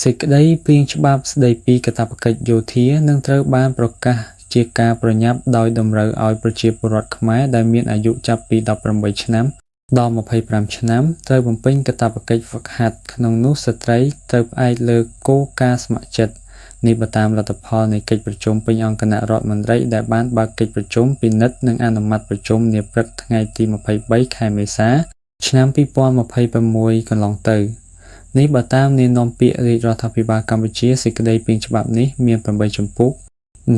សេចក្តីព្រាងច្បាប់ស្តីពីកាតព្វកិច្ចយោធានឹងត្រូវបានប្រកាសជាការប្រញាប់ដោយតម្រូវឲ្យប្រជាពលរដ្ឋខ្មែរដែលមានអាយុចាប់ពី18ឆ្នាំដល់25ឆ្នាំត្រូវបំពេញកាតព្វកិច្ចហ្វឹកហាត់ក្នុងនោះស្ត្រីត្រូវផ្អែកលើគោលការណ៍ស្ម័គ្រចិត្តនេះបើតាមលទ្ធផលនៃកិច្ចប្រជុំពេញអង្គគណៈរដ្ឋមន្ត្រីដែលបានបើកកិច្ចប្រជុំពិនិត្យនិងអនុម័តប្រជុំនាព្រឹកថ្ងៃទី23ខែមេសាឆ្នាំ2026កន្លងទៅនេះបើតាមនាយនាំពាក្យរាជរដ្ឋាភិបាលកម្ពុជាសេចក្តីព្រាងច្បាប់នេះមាន8ជំពូក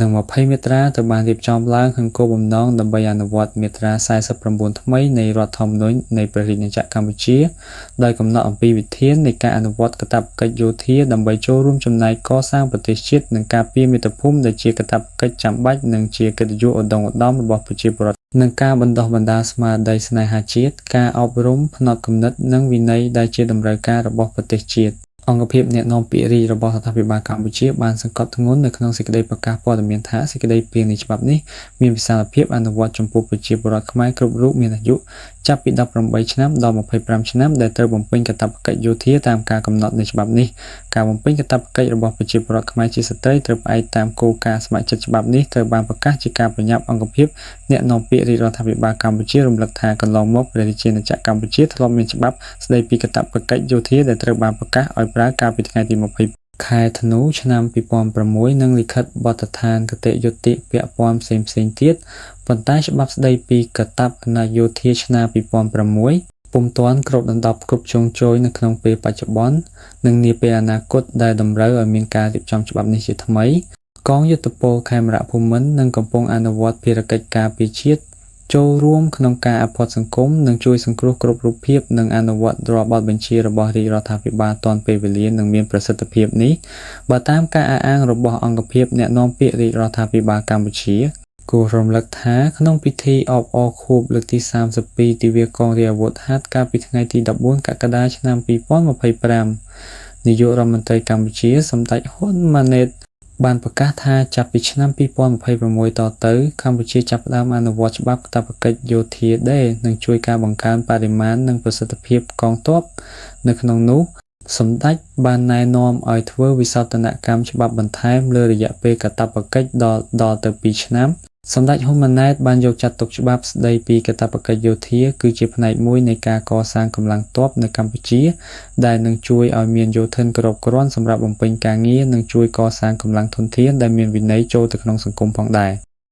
និង20មាត្រាត្រូវបានរៀបចំឡើងក្នុងគោលបំណងដើម្បីអនុវត្តមាត្រា49ថ្មីនៃរដ្ឋធម្មនុញ្ញនៃព្រះរាជាណាចក្រកម្ពុជាដោយកំណត់អំពីវិធាននៃការអនុវត្តកាតព្វកិច្ចយោធាដើម្បីចូលរួមចំណែកកសាងប្រទេសជាតិនិងការពារមាតុភូមិដែលជាកាតព្វកិច្ចចាំបាច់និងជាកិត្តិយសឧត្តមឧត្តមរបស់ប្រជាពលរដ្ឋនិងការបណ្ដុះបណ្ដាលស្មារតីស្នេហាជាតិការអប់រំផ្នត់គំនិតនិងវិន័យដែលជាតម្រូវការរបស់ប្រទេសជាតិអង្គភាពអ្នកនាំពាក្យរាជរបស់រដ្ឋាភិបាលកម្ពុជាបានសង្កត់ធ្ងន់នៅក្នុងសេចក្តីប្រកាសព័ត៌មានថាសេចក្តីព្រាងនៃច្បាប់នេះមានវិសាលភាពអនុវត្តចំពោះប្រជាពលរដ្ឋខ្មែរគ្រប់រូបមានអាយុចាប់ពី18ឆ្នាំដល់25ឆ្នាំដែលត្រូវបំពេញកាតព្វកិច្ចយោធាតាមការកំណត់នៃច្បាប់នេះការបំពេញកាតព្វកិច្ចរបស់ប្រជាពលរដ្ឋខ្មែរជាស្ត្រីត្រូវផ្អែកតាមគោលការណ៍ស្ម័គ្រចិត្តច្បាប់នេះត្រូវបានប្រកាសជាការប្រញាប់អង្គភាពអ្នកនាំពាក្យរាជរដ្ឋាភិបាលកម្ពុជារំលឹកថាកន្លងមកព្រះរាជាណាចក្រកម្ពុជាធ្លាប់មានច្បាប់ស្តីពីកាតព្វកិច្ចយោធាដែលត្រូវបានប្រកាសឲ្យប្រើកាលពីថ្ងៃទី20ខែធ្នូឆ្នាំ2006និងលិខិតបទដ្ឋានគតិយុត្តិពាក់ព័ន្ធផ្សេងៗទៀតប៉ុន្តែច្បាប់ស្តីពីកាតព្វកិច្ចយោធាឆ្នាំ2006ពុំទាន់គ្របដណ្ដប់គ្រប់ជ្រុងជ្រោយនៅក្នុងពេលបច្ចុប្បន្ននិងនាពេលអនាគតដែលតម្រូវឲ្យមានការរៀបចំច្បាប់នេះជាថ្មីកងយុទ្ធពលខេមរៈភូមិន្ទនឹងកំពុងអនុវត្តភារកិច្ចការពារជាតិចូលរួមក្នុងការអភិវឌ្ឍសង្គមនិងជួយសង្គ្រោះគ្រប់រូបភាពនិងអនុវត្តរាល់បទបញ្ជារបស់រាជរដ្ឋាភិបាលទាន់ពេលវេលានិងមានប្រសិទ្ធភាពនេះបើតាមការអះអាងរបស់អង្គភាពអ្នកនាំពាក្យរាជរដ្ឋាភិបាលកម្ពុជាគួររំលឹកថាក្នុងពិធីអបអរខួបលើកទី32ទិវាកងរាជអាវុធហត្ថកាលពីថ្ងៃទី14កក្កដាឆ្នាំ2025នាយករដ្ឋមន្ត្រីកម្ពុជាសម្ដេចហ៊ុនម៉ាណែតបានប្រកាសថាចាប់ពីឆ្នាំ2026តទៅកម្ពុជាចាប់ផ្ដើមអនុវត្តច្បាប់កាតព្វកិច្ចយោធាដែលនឹងជួយការបង្កើនបរិមាណនិងប្រសិទ្ធភាពកងទ័ពនៅក្នុងនោះសម្ដេចបានណែនាំឲ្យធ្វើវិសោធនកម្មច្បាប់បន្ថែមលើរយៈពេលកាតព្វកិច្ចដល់ទៅ2ឆ្នាំសម្ដេចហ៊ុនម៉ាណែតបានយកចាត់ទុកច្បាប់ស្តីពីកាតព្វកិច្ចយោធាគឺជាផ្នែកមួយនៃការកសាងកម្លាំងទ័ពនៅកម្ពុជាដែលនឹងជួយឲ្យមានយោធិនគ្រប់គ្រាន់សម្រាប់បំពេញការងារនិងជួយកសាងកម្លាំងធនធានដែលមានវិន័យចូលទៅក្នុងសង្គមផងដែរ